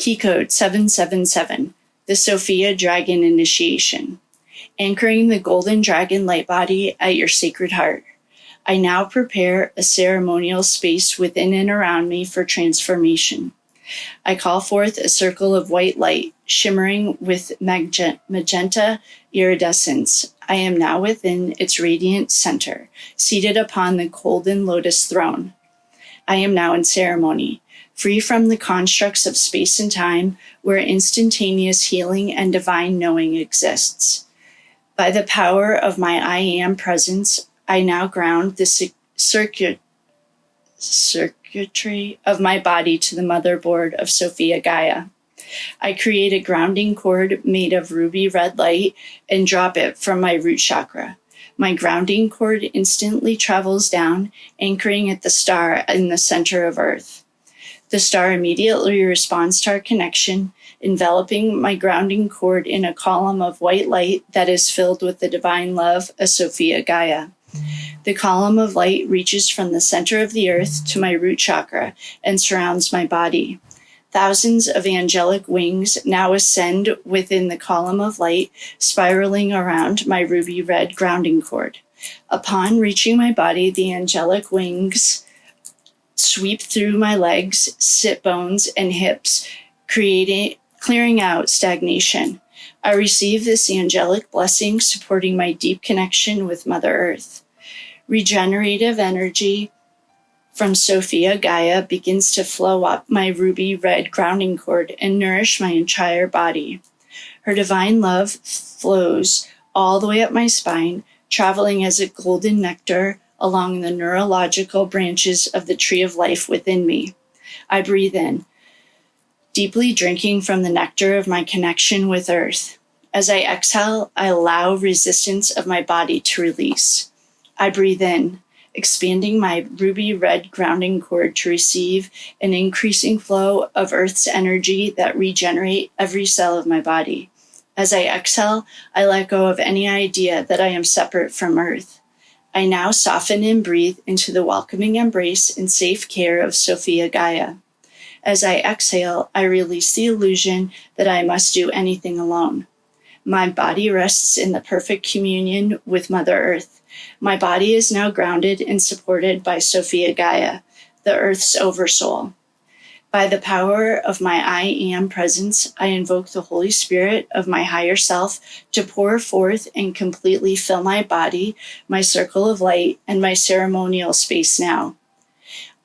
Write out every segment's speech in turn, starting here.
Key code 777, the Sophia Dragon Initiation. Anchoring the golden dragon light body at your sacred heart. I now prepare a ceremonial space within and around me for transformation. I call forth a circle of white light, shimmering with magenta iridescence. I am now within its radiant center, seated upon the golden lotus throne. I am now in ceremony, free from the constructs of space and time, where instantaneous healing and divine knowing exists. By the power of my I Am presence, I now ground the circuitry of my body to the motherboard of Sophia Gaia. I create a grounding cord made of ruby red light and drop it from my root chakra. My grounding cord instantly travels down, anchoring at the star in the center of Earth. The star immediately responds to our connection, enveloping my grounding cord in a column of white light that is filled with the divine love of Sophia Gaia. The column of light reaches from the center of the earth to my root chakra and surrounds my body. Thousands of angelic wings now ascend within the column of light, spiraling around my ruby red grounding cord. Upon reaching my body, the angelic wings sweep through my legs, sit bones, and hips, clearing out stagnation. I receive this angelic blessing, supporting my deep connection with Mother Earth. Regenerative energy from Sophia Gaia begins to flow up my ruby red grounding cord and nourish my entire body. Her divine love flows all the way up my spine, traveling as a golden nectar along the neurological branches of the tree of life within me. I breathe in, deeply drinking from the nectar of my connection with Earth. As I exhale, I allow resistance of my body to release. I breathe in, expanding my ruby red grounding cord to receive an increasing flow of Earth's energy that regenerate every cell of my body. As I exhale, I let go of any idea that I am separate from Earth. I now soften and breathe into the welcoming embrace and safe care of Sophia Gaia. As I exhale, I release the illusion that I must do anything alone. My body rests in the perfect communion with Mother Earth. My body is now grounded and supported by Sophia Gaia, the Earth's oversoul. By the power of my I Am presence, I invoke the Holy Spirit of my higher self to pour forth and completely fill my body, my circle of light, and my ceremonial space now.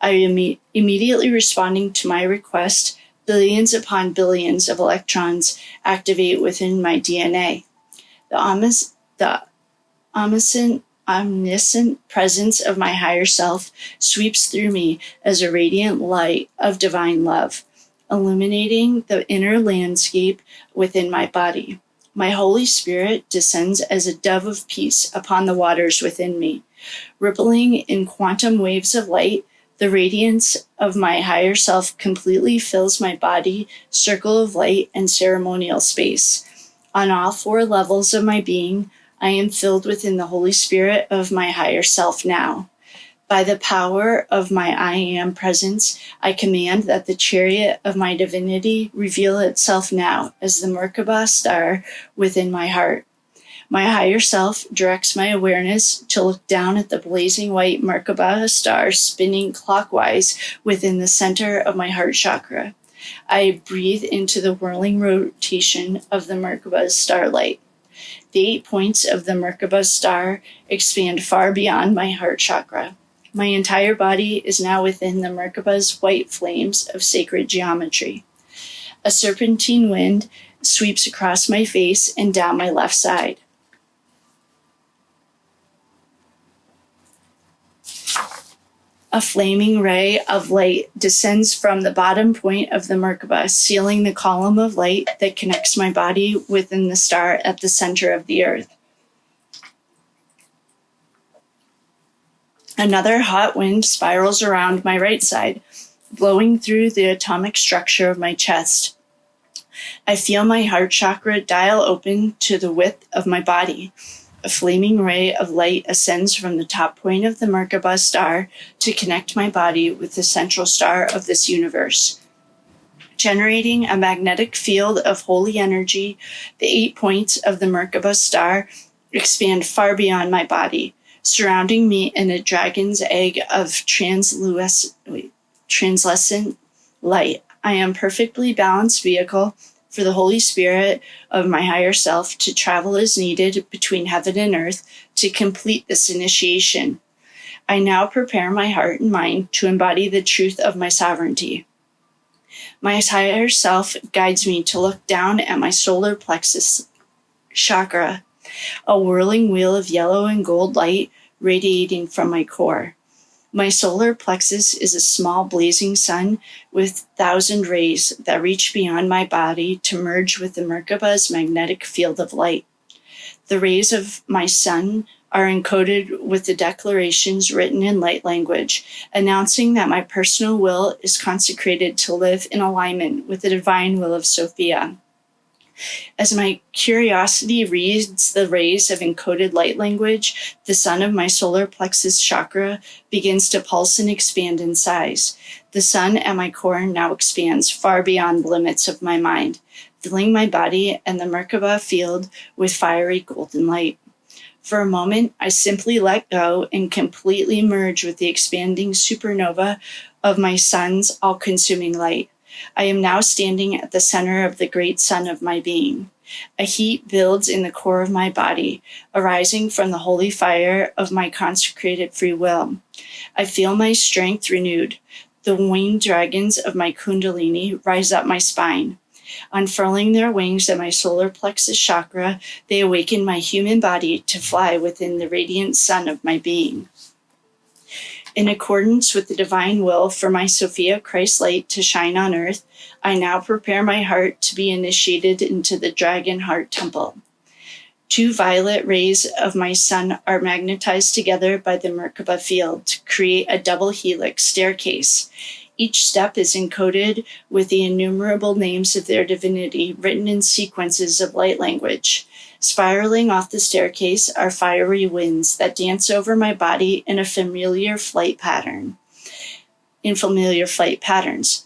I am immediately responding to my request. Billions upon billions of electrons activate within my DNA. The omniscient presence of my higher self sweeps through me as a radiant light of divine love, illuminating the inner landscape within my body. My Holy Spirit descends as a dove of peace upon the waters within me, rippling in quantum waves of light. The radiance of my higher self completely fills my body, circle of light, and ceremonial space. On all four levels of my being, I am filled within the Holy Spirit of my higher self now. By the power of my I Am presence, I command that the chariot of my divinity reveal itself now as the Merkaba star within my heart. My higher self directs my awareness to look down at the blazing white Merkaba star spinning clockwise within the center of my heart chakra. I breathe into the whirling rotation of the Merkaba starlight. The 8 points of the Merkaba star expand far beyond my heart chakra. My entire body is now within the Merkaba's white flames of sacred geometry. A serpentine wind sweeps across my face and down my left side. A flaming ray of light descends from the bottom point of the Merkaba, sealing the column of light that connects my body within the star at the center of the earth. Another hot wind spirals around my right side, blowing through the atomic structure of my chest. I feel my heart chakra dial open to the width of my body. A flaming ray of light ascends from the top point of the Merkaba star to connect my body with the central star of this universe. generating a magnetic field of holy energy. The 8 points of the Merkaba star expand far beyond my body, surrounding me in a dragon's egg of translucent light. I am a perfectly balanced vehicle for the Holy Spirit of my higher self to travel as needed between heaven and earth to complete this initiation. I now prepare my heart and mind to embody the truth of my sovereignty. My higher self guides me to look down at my solar plexus chakra, a whirling wheel of yellow and gold light radiating from my core. My solar plexus is a small blazing sun with 1,000 rays that reach beyond my body to merge with the Merkaba's magnetic field of light. The rays of my sun are encoded with the declarations written in light language, announcing that my personal will is consecrated to live in alignment with the divine will of Sophia. As my curiosity reads the rays of encoded light language, the sun of my solar plexus chakra begins to pulse and expand in size. The sun at my core now expands far beyond the limits of my mind, filling my body and the Merkaba field with fiery golden light. For a moment, I simply let go and completely merge with the expanding supernova of my sun's all-consuming light. I am now standing at the center of the great sun of my being. A heat builds in the core of my body, arising from the holy fire of my consecrated free will. I feel my strength renewed. The winged dragons of my kundalini rise up my spine. Unfurling their wings at my solar plexus chakra, they awaken my human body to fly within the radiant sun of my being. In accordance with the divine will for my Sophia Christ light to shine on earth, I now prepare my heart to be initiated into the Dragon Heart Temple. 2 violet rays of my sun are magnetized together by the Merkaba field to create a double helix staircase. Each step is encoded with the innumerable names of their divinity written in sequences of light language. Spiraling off the staircase are fiery winds that dance over my body in familiar flight patterns. The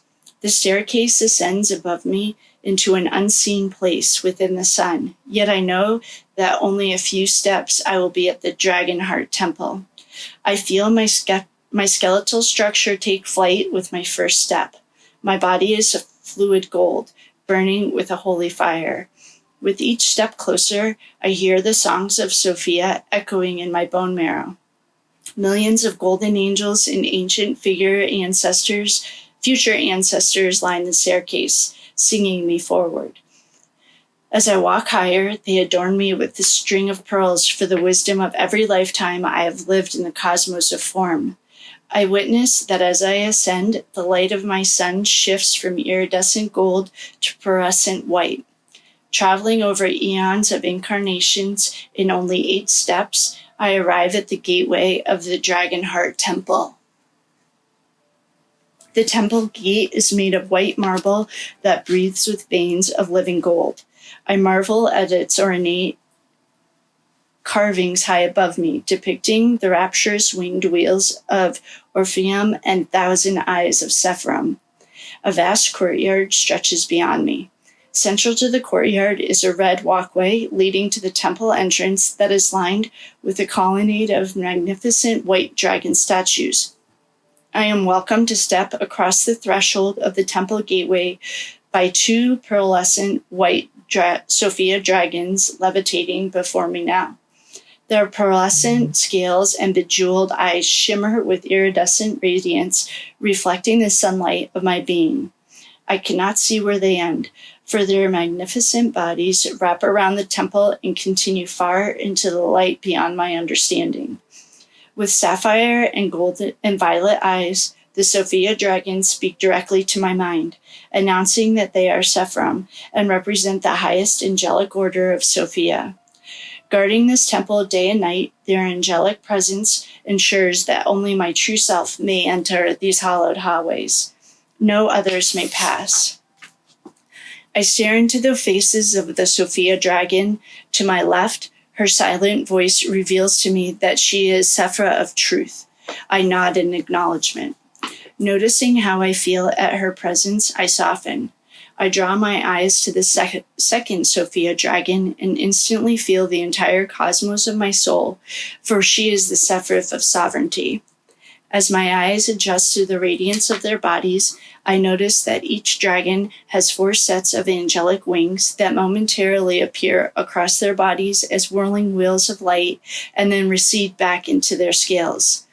staircase ascends above me into an unseen place within the sun, yet I know that only a few steps I will be at the Dragon Heart Temple. I feel my skeletal structure take flight with my first step. My body is a fluid gold, burning with a holy fire. With each step closer, I hear the songs of Sophia echoing in my bone marrow. Millions of golden angels and ancient future ancestors line the staircase, singing me forward. As I walk higher, they adorn me with the string of pearls for the wisdom of every lifetime I have lived in the cosmos of form. I witness that as I ascend, the light of my sun shifts from iridescent gold to pearlescent white. Traveling over eons of incarnations in only 8 steps, I arrive at the gateway of the Dragon Heart Temple. The temple gate is made of white marble that breathes with veins of living gold. I marvel at its ornate carvings high above me, depicting the rapturous winged wheels of Orpheum and 1,000 eyes of Sephirim. A vast courtyard stretches beyond me. Central to the courtyard is a red walkway leading to the temple entrance that is lined with a colonnade of magnificent white dragon statues. I am welcome to step across the threshold of the temple gateway by 2 pearlescent white Sophia dragons levitating before me now. Their pearlescent scales and bejeweled eyes shimmer with iridescent radiance, reflecting the sunlight of my being. I cannot see where they end, for their magnificent bodies wrap around the temple and continue far into the light beyond my understanding. With sapphire and gold and violet eyes, the Sophia dragons speak directly to my mind, announcing that they are Sephirim and represent the highest angelic order of Sophia. Guarding this temple day and night, their angelic presence ensures that only my true self may enter these hallowed hallways. No others may pass. I stare into the faces of the Sophia dragon. To my left, her silent voice reveals to me that she is Sephra of truth. I nod in acknowledgement. Noticing how I feel at her presence, I soften. I draw my eyes to the second Sophia dragon and instantly feel the entire cosmos of my soul, for she is the Sephiroth of sovereignty. As my eyes adjust to the radiance of their bodies, I notice that each dragon has 4 sets of angelic wings that momentarily appear across their bodies as whirling wheels of light and then recede back into their scales.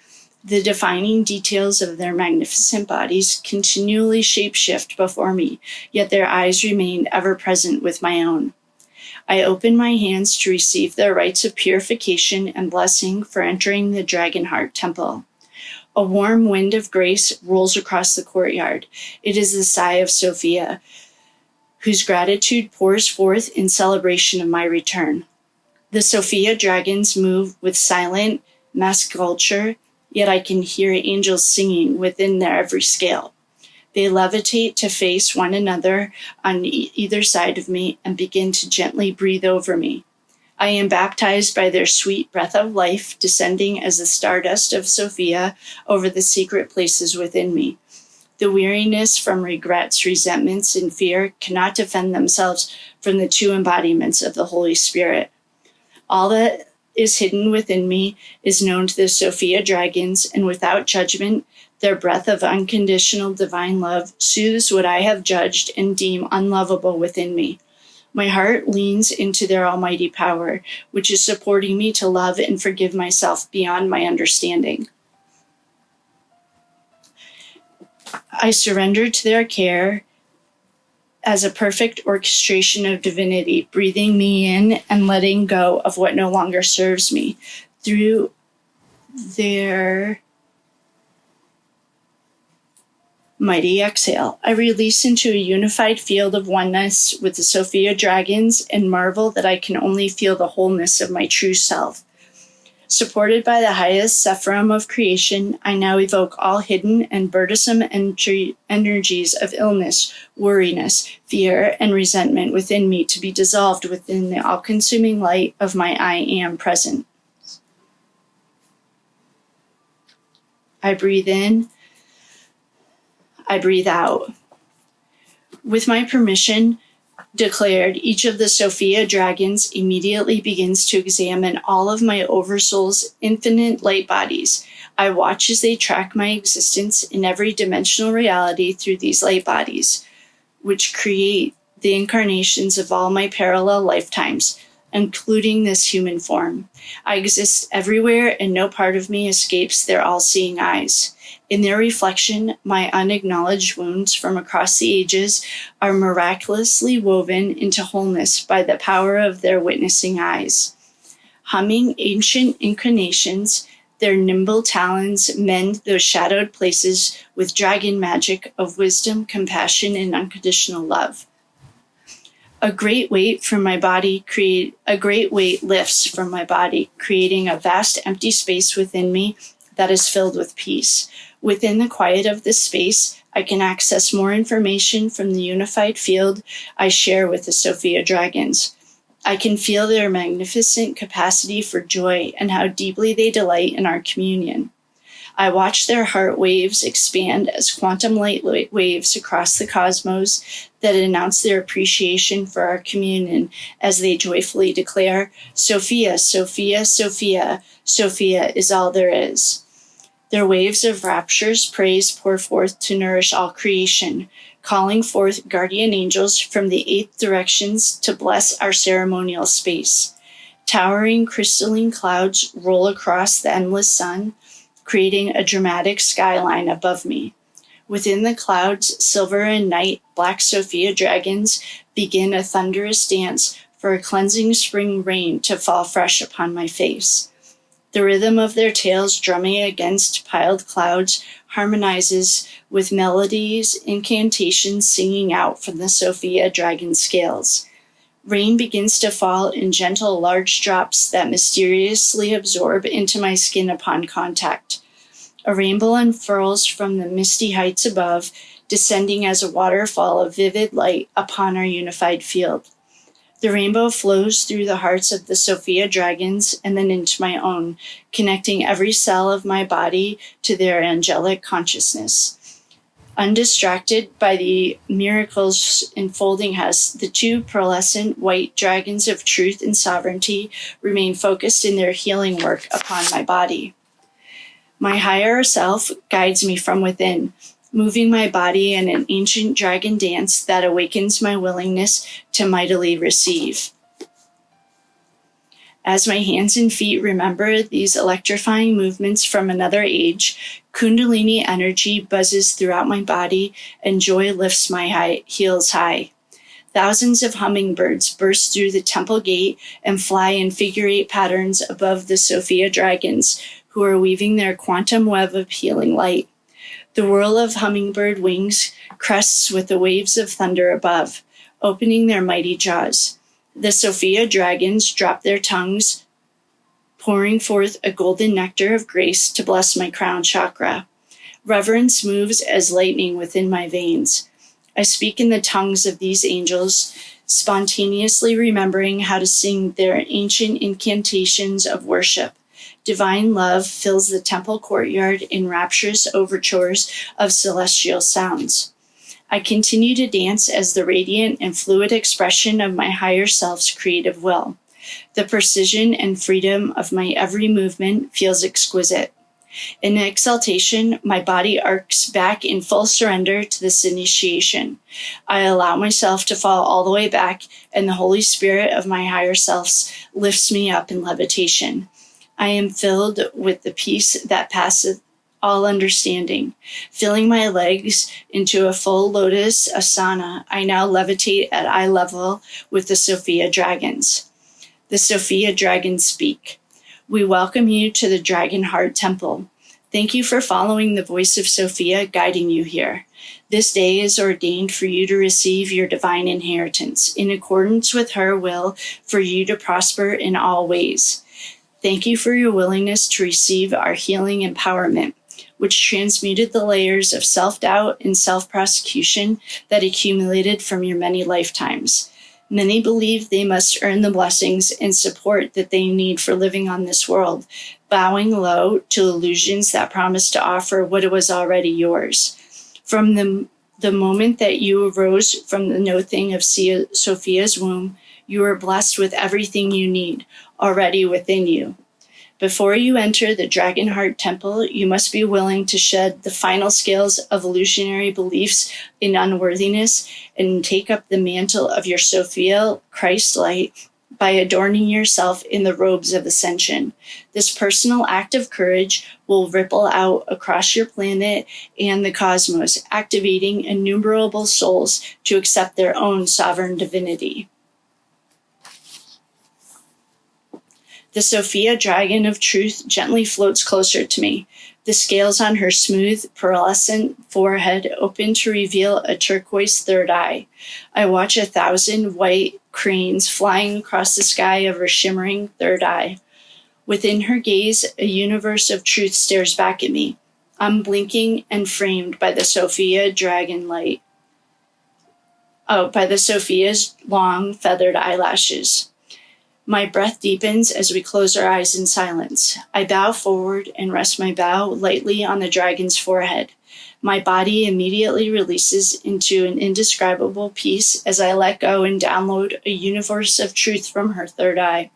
The defining details of their magnificent bodies continually shapeshift before me, yet their eyes remain ever present with my own. I open my hands to receive their rites of purification and blessing for entering the Dragonheart Temple. A warm wind of grace rolls across the courtyard. It is the sigh of Sophia, whose gratitude pours forth in celebration of my return. The Sophia dragons move with silent masculture, yet I can hear angels singing within their every scale. They levitate to face one another on either side of me and begin to gently breathe over me. I am baptized by their sweet breath of life, descending as the stardust of Sophia over the secret places within me. The weariness from regrets, resentments, and fear cannot defend themselves from the 2 embodiments of the Holy Spirit. All that is hidden within me is known to the Sophia dragons, and without judgment, their breath of unconditional divine love soothes what I have judged and deem unlovable within me. My heart leans into their almighty power, which is supporting me to love and forgive myself beyond my understanding. I surrender to their care as a perfect orchestration of divinity, breathing me in and letting go of what no longer serves me. Through their mighty exhale, I release into a unified field of oneness with the Sophia dragons and marvel that I can only feel the wholeness of my true self. Supported by the highest Sephirim of creation, I now evoke all hidden and burdensome energies of illness, worriness, fear, and resentment within me to be dissolved within the all-consuming light of my I Am presence. I breathe in. I breathe out. With my permission declared, each of the Sophia dragons immediately begins to examine all of my oversoul's infinite light bodies. I watch as they track my existence in every dimensional reality through these light bodies, which create the incarnations of all my parallel lifetimes, including this human form. I exist everywhere, and no part of me escapes their all-seeing eyes. In their reflection, my unacknowledged wounds from across the ages are miraculously woven into wholeness by the power of their witnessing eyes. Humming ancient incarnations, their nimble talons mend those shadowed places with dragon magic of wisdom, compassion, and unconditional love. A great weight lifts from my body, creating a vast empty space within me that is filled with peace. Within the quiet of this space, I can access more information from the unified field I share with the Sophia dragons. I can feel their magnificent capacity for joy and how deeply they delight in our communion. I watch their heart waves expand as quantum light waves across the cosmos that announce their appreciation for our communion as they joyfully declare, Sophia, Sophia, Sophia, Sophia is all there is. Their waves of rapture's praise pour forth to nourish all creation, calling forth guardian angels from the 8 directions to bless our ceremonial space. Towering crystalline clouds roll across the endless sun, creating a dramatic skyline above me. Within the clouds, silver and night, black Sophia dragons begin a thunderous dance for a cleansing spring rain to fall fresh upon my face. The rhythm of their tails drumming against piled clouds harmonizes with melodies, incantations singing out from the Sophia dragon scales. Rain begins to fall in gentle, large drops that mysteriously absorb into my skin upon contact. A rainbow unfurls from the misty heights above, descending as a waterfall of vivid light upon our unified field. The rainbow flows through the hearts of the Sophia dragons and then into my own, connecting every cell of my body to their angelic consciousness. Undistracted by the miracles unfolding as the two pearlescent white dragons of truth and sovereignty remain focused in their healing work upon my body. My higher self guides me from within, moving my body in an ancient dragon dance that awakens my willingness to mightily receive. As my hands and feet remember these electrifying movements from another age, Kundalini energy buzzes throughout my body and joy lifts my heels high. Thousands of hummingbirds burst through the temple gate and fly in figure-8 patterns above the Sophia dragons, who are weaving their quantum web of healing light. The whirl of hummingbird wings crests with the waves of thunder above, opening their mighty jaws. The Sophia dragons drop their tongues, pouring forth a golden nectar of grace to bless my crown chakra. Reverence moves as lightning within my veins. I speak in the tongues of these angels, spontaneously remembering how to sing their ancient incantations of worship. Divine love fills the temple courtyard in rapturous overtures of celestial sounds. I continue to dance as the radiant and fluid expression of my higher self's creative will. The precision and freedom of my every movement feels exquisite. In exaltation, my body arcs back in full surrender to this initiation. I allow myself to fall all the way back, and the Holy Spirit of my higher selves lifts me up in levitation. I am filled with the peace that passeth all understanding. Filling my legs into a full lotus asana, I now levitate at eye level with the Sophia dragons. The Sophia dragons speak. We welcome you to the Dragon Heart Temple. Thank you for following the voice of Sophia guiding you here. This day is ordained for you to receive your divine inheritance, in accordance with her will for you to prosper in all ways. Thank you for your willingness to receive our healing empowerment, which transmuted the layers of self-doubt and self-prosecution that accumulated from your many lifetimes. Many believe they must earn the blessings and support that they need for living on this world, bowing low to illusions that promise to offer what was already yours. From the moment that you arose from the nothing of Sophia's womb, you are blessed with everything you need already within you. Before you enter the Dragon Heart Temple, you must be willing to shed the final scales of illusionary beliefs in unworthiness and take up the mantle of your Sophia Christ light by adorning yourself in the robes of ascension. This personal act of courage will ripple out across your planet and the cosmos, activating innumerable souls to accept their own sovereign divinity. The Sophia dragon of truth gently floats closer to me. The scales on her smooth, pearlescent forehead open to reveal a turquoise third eye. I watch 1,000 white cranes flying across the sky of her shimmering third eye. Within her gaze, a universe of truth stares back at me, unblinking and framed by the Sophia dragon light. By the Sophia's long, feathered eyelashes. My breath deepens as we close our eyes in silence. I bow forward and rest my bow lightly on the dragon's forehead. My body immediately releases into an indescribable peace as I let go and download a universe of truth from her third eye.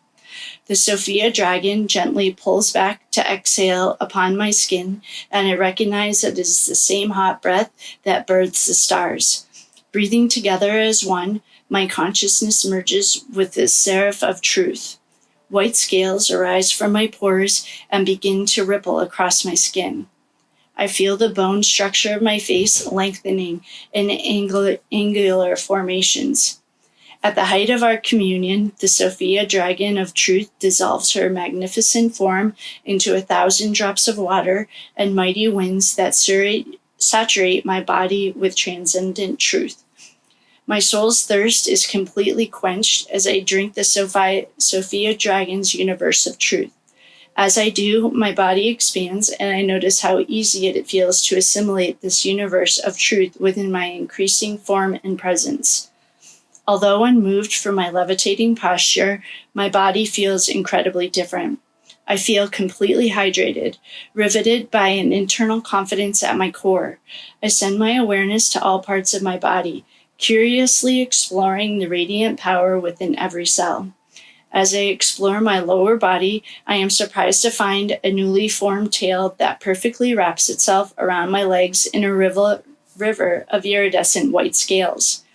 The Sophia dragon gently pulls back to exhale upon my skin, and I recognize that it is the same hot breath that births the stars. Breathing together as one, my consciousness merges with the seraph of truth. White scales arise from my pores and begin to ripple across my skin. I feel the bone structure of my face lengthening in angular formations. At the height of our communion, the Sophia dragon of truth dissolves her magnificent form into 1,000 drops of water and mighty winds that saturate my body with transcendent truth. My soul's thirst is completely quenched as I drink the Sophia dragon's universe of truth. As I do, my body expands, and I notice how easy it feels to assimilate this universe of truth within my increasing form and presence. Although unmoved from my levitating posture, my body feels incredibly different. I feel completely hydrated, riveted by an internal confidence at my core. I send my awareness to all parts of my body, curiously exploring the radiant power within every cell. As I explore my lower body, I am surprised to find a newly formed tail that perfectly wraps itself around my legs in a river of iridescent white scales.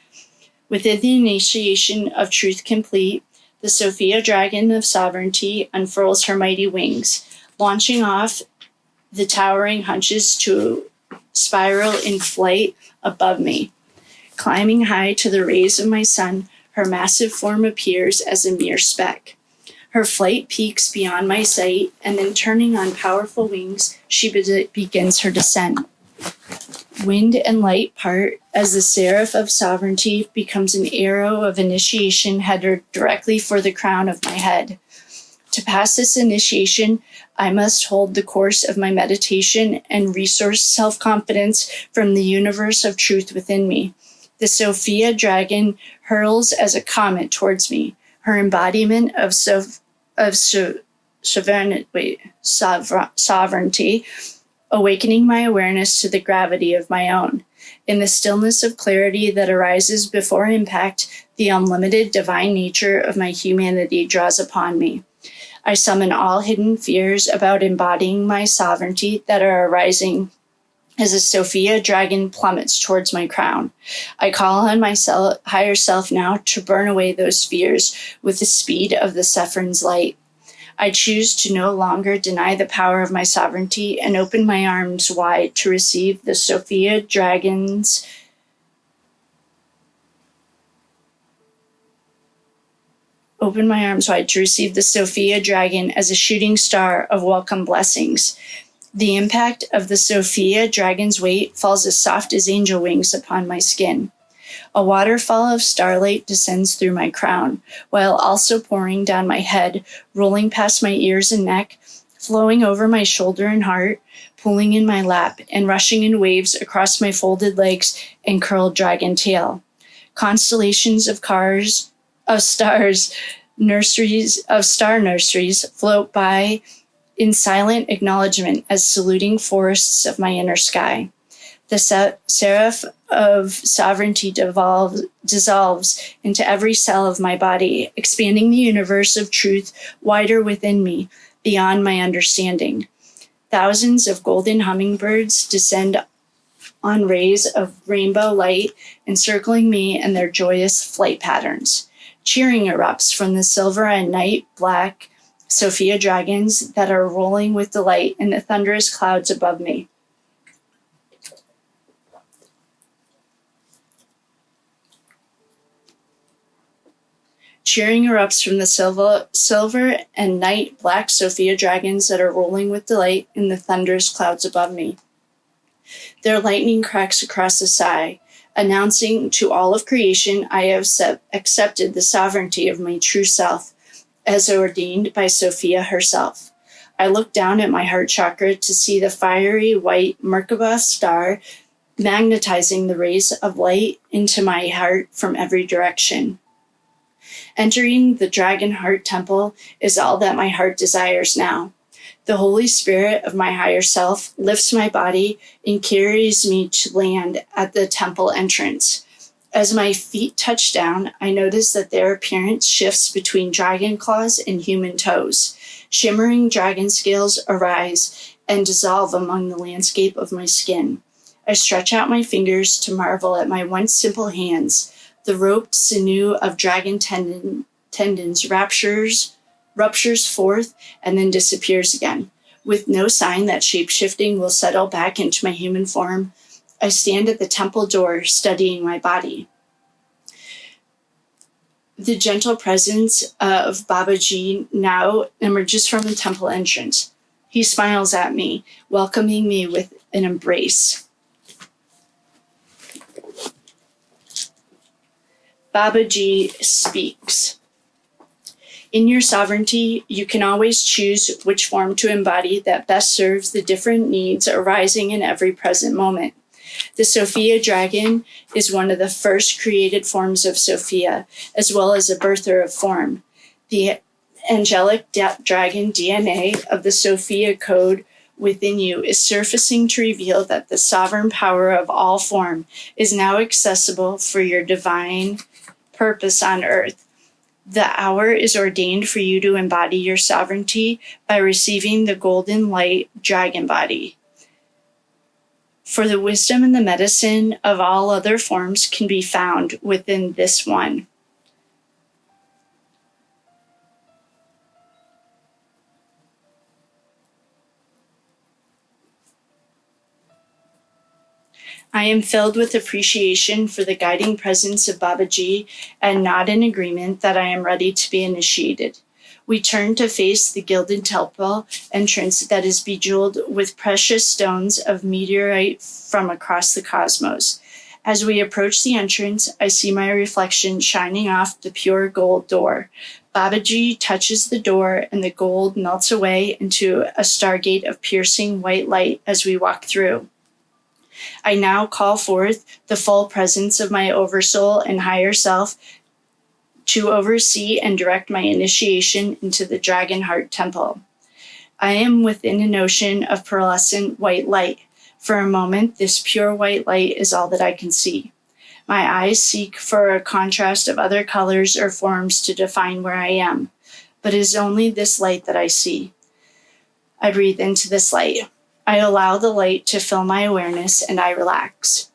Within the initiation of truth complete, the Sophia dragon of sovereignty unfurls her mighty wings, launching off the towering hunches to spiral in flight above me. Climbing high to the rays of my sun, her massive form appears as a mere speck. Her flight peaks beyond my sight, and then turning on powerful wings, she begins her descent. Wind and light part as the seraph of sovereignty becomes an arrow of initiation headed directly for the crown of my head. To pass this initiation, I must hold the course of my meditation and resource self-confidence from the universe of truth within me. The Sophia dragon hurls as a comet towards me, her embodiment of sovereignty, awakening my awareness to the gravity of my own. In the stillness of clarity that arises before impact, the unlimited divine nature of my humanity draws upon me. I summon all hidden fears about embodying my sovereignty that are arising as a Sophia dragon plummets towards my crown. I call on my higher self now to burn away those fears with the speed of the Sephron's light. I choose to no longer deny the power of my sovereignty and open my arms wide to receive the Sophia dragon's as a shooting star of welcome blessings. The impact of the Sophia dragon's weight falls as soft as angel wings upon my skin. A waterfall of starlight descends through my crown, while also pouring down my head, rolling past my ears and neck, flowing over my shoulder and heart, pooling in my lap, and rushing in waves across my folded legs and curled dragon tail. Constellations of star nurseries float by in silent acknowledgement as saluting forests of my inner sky. The seraph of sovereignty dissolves into every cell of my body, expanding the universe of truth wider within me, beyond my understanding. Thousands of golden hummingbirds descend on rays of rainbow light, encircling me in their joyous flight patterns. Cheering erupts from the silver and night black Sophia dragons that are rolling with delight in the thunderous clouds above me. Cheering erupts from the silver and night black Sophia dragons that are rolling with delight in the thunderous clouds above me. Their lightning cracks across the sky, announcing to all of creation I have accepted the sovereignty of my true self, as ordained by Sophia herself. I look down at my heart chakra to see the fiery white Merkaba star magnetizing the rays of light into my heart from every direction. Entering the Dragon Heart Temple is all that my heart desires now. The Holy Spirit of my higher self lifts my body and carries me to land at the temple entrance. As my feet touch down, I notice that their appearance shifts between dragon claws and human toes. Shimmering dragon scales arise and dissolve among the landscape of my skin. I stretch out my fingers to marvel at my once simple hands. The roped sinew of dragon tendons ruptures forth and then disappears again. With no sign that shape-shifting will settle back into my human form, I stand at the temple door studying my body. The gentle presence of Babaji now emerges from the temple entrance. He smiles at me, welcoming me with an embrace. Babaji speaks. In your sovereignty, you can always choose which form to embody that best serves the different needs arising in every present moment. The Sophia dragon is one of the first created forms of Sophia, as well as a birther of form. The angelic dragon DNA of the Sophia code within you is surfacing to reveal that the sovereign power of all form is now accessible for your divine purpose on earth. The hour is ordained for you to embody your sovereignty by receiving the golden light dragon body. For the wisdom and the medicine of all other forms can be found within this one. I am filled with appreciation for the guiding presence of Babaji and nod in agreement that I am ready to be initiated. We turn to face the gilded temple entrance that is bejeweled with precious stones of meteorite from across the cosmos. As we approach the entrance, I see my reflection shining off the pure gold door. Babaji touches the door and the gold melts away into a stargate of piercing white light as we walk through. I now call forth the full presence of my oversoul and higher self to oversee and direct my initiation into the Dragon Heart Temple. I am within an ocean of pearlescent white light. For a moment, this pure white light is all that I can see. My eyes seek for a contrast of other colors or forms to define where I am, but it is only this light that I see. I breathe into this light. I allow the light to fill my awareness and I relax.